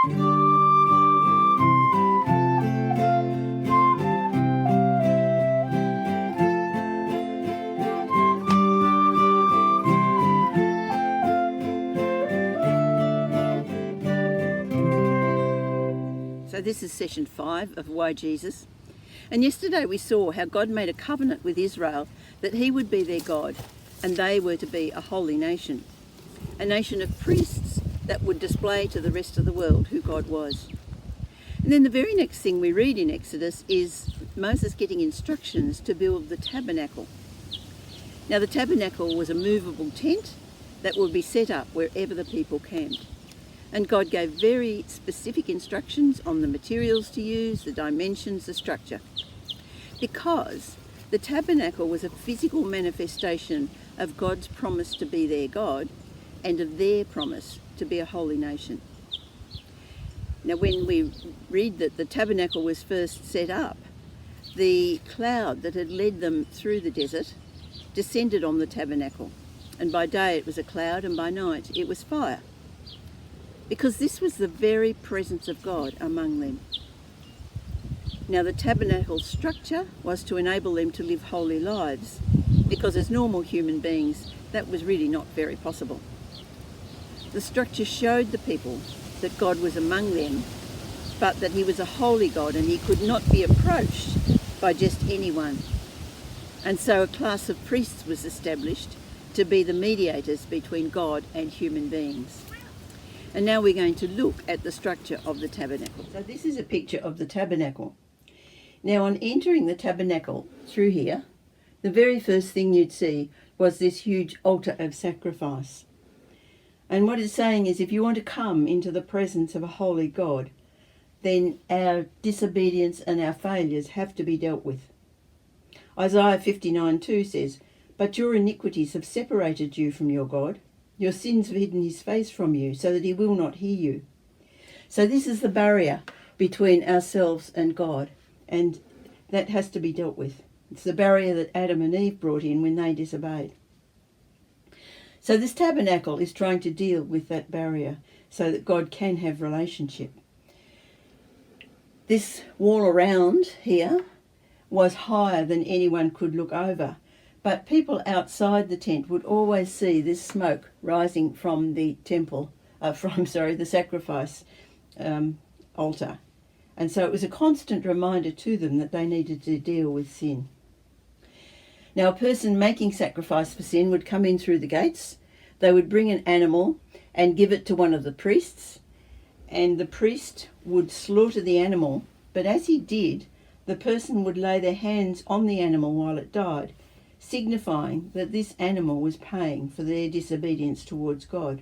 So this is session 5 of Why Jesus. And yesterday we saw how God made a covenant with Israel that he would be their God and they were to be a holy nation, a nation of priests that would display to the rest of the world who God was. And then the very next thing we read in Exodus is Moses getting instructions to build the tabernacle. Now the tabernacle was a movable tent that would be set up wherever the people camped. And God gave very specific instructions on the materials to use, the dimensions, the structure. Because the tabernacle was a physical manifestation of God's promise to be their God and of their promise to be a holy nation. Now when we read that the tabernacle was first set up, the cloud that had led them through the desert descended on the tabernacle. And by day it was a cloud and by night it was fire. Because this was the very presence of God among them. Now the tabernacle's structure was to enable them to live holy lives, because as normal human beings, that was really not very possible. The structure showed the people that God was among them, but that he was a holy God and he could not be approached by just anyone. And so a class of priests was established to be the mediators between God and human beings. And now we're going to look at the structure of the tabernacle. So this is a picture of the tabernacle. Now on entering the tabernacle through here, the very first thing you'd see was this huge altar of sacrifice. And what it's saying is if you want to come into the presence of a holy God, then our disobedience and our failures have to be dealt with. Isaiah 59:2 says, "But your iniquities have separated you from your God. Your sins have hidden his face from you so that he will not hear you." So this is the barrier between ourselves and God, and that has to be dealt with. It's the barrier that Adam and Eve brought in when they disobeyed. So this tabernacle is trying to deal with that barrier so that God can have relationship. This wall around here was higher than anyone could look over. But people outside the tent would always see this smoke rising from the the sacrifice altar. And so it was a constant reminder to them that they needed to deal with sin. Now a person making sacrifice for sin would come in through the gates. They would bring an animal and give it to one of the priests. And the priest would slaughter the animal. But as he did, the person would lay their hands on the animal while it died, signifying that this animal was paying for their disobedience towards God.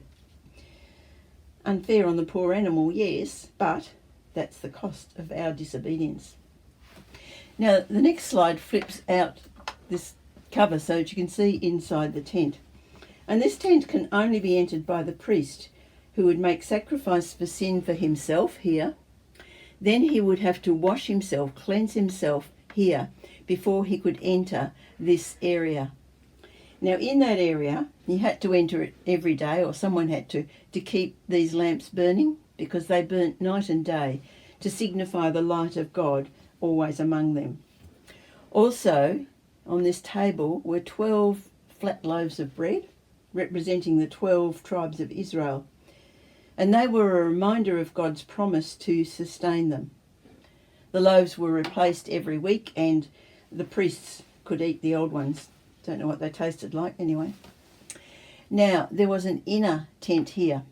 Unfair on the poor animal, yes, but that's the cost of our disobedience. Now, the next slide flips out this cover so that you can see inside the tent. And this tent can only be entered by the priest, who would make sacrifice for sin for himself here. Then he would have to wash himself, cleanse himself here, before he could enter this area. Now in that area, he had to enter it every day, or someone had to keep these lamps burning, because they burnt night and day to signify the light of God always among them. Also, on this table were 12 flat loaves of bread, representing the 12 tribes of Israel. And they were a reminder of God's promise to sustain them. The loaves were replaced every week, and the priests could eat the old ones. Don't know what they tasted like anyway. Now, there was an inner tent here,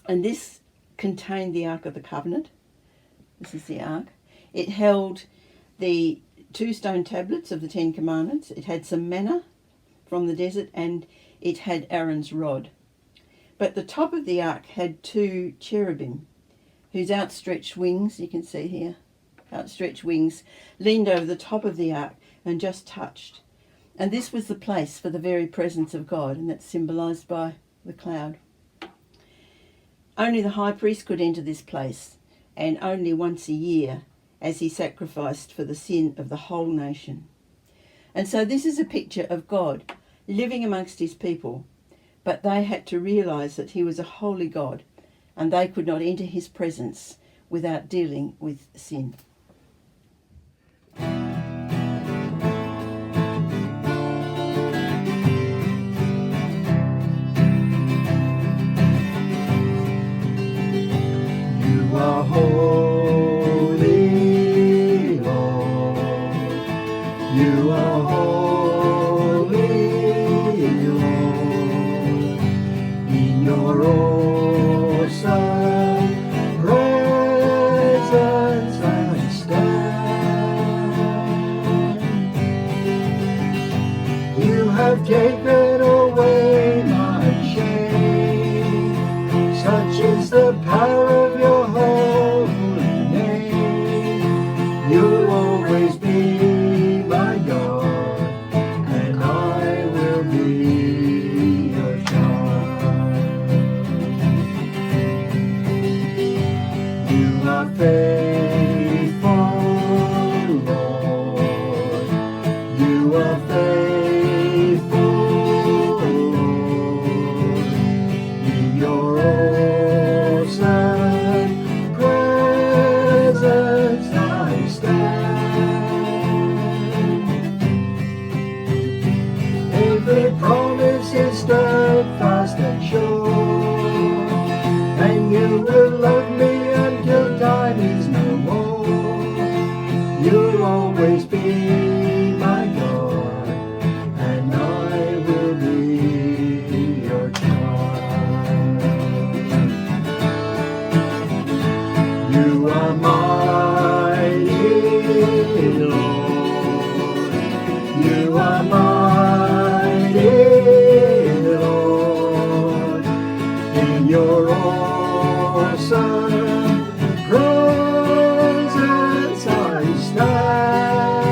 and this contained the Ark of the Covenant. This is the Ark. It held the 2 stone tablets of the 10 Commandments. It had some manna from the desert, and it had Aaron's rod. But the top of the Ark had 2 cherubim, whose outstretched wings, you can see here, outstretched wings, leaned over the top of the Ark and just touched. And this was the place for the very presence of God, and that's symbolised by the cloud. Only the high priest could enter this place, and only once a year, as he sacrificed for the sin of the whole nation. And so this is a picture of God living amongst his people, but they had to realise that he was a holy God, and they could not enter his presence without dealing with sin. You are holy, Lord. You are holy, Lord. In your awesome presence I stand. You have taken away my shame. Such is the power of your holy name. You'll always be my God, and I will be your child. You are faithful, Lord. You are faithful, Lord. In your awesome presence I stand. Every promise is steadfast and sure, and you will love me until time is no more. You'll always be my God, and I will be your child. You are mighty, Lord. You are mighty, Lord. In your awesome presence I stand.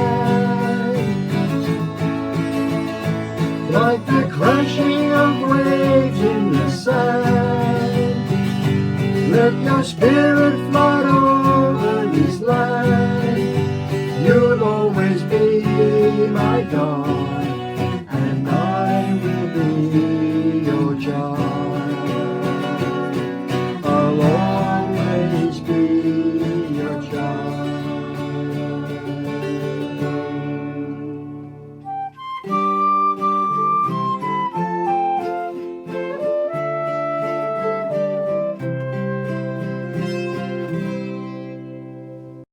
Like the crashing of waves in the sand, let your spirit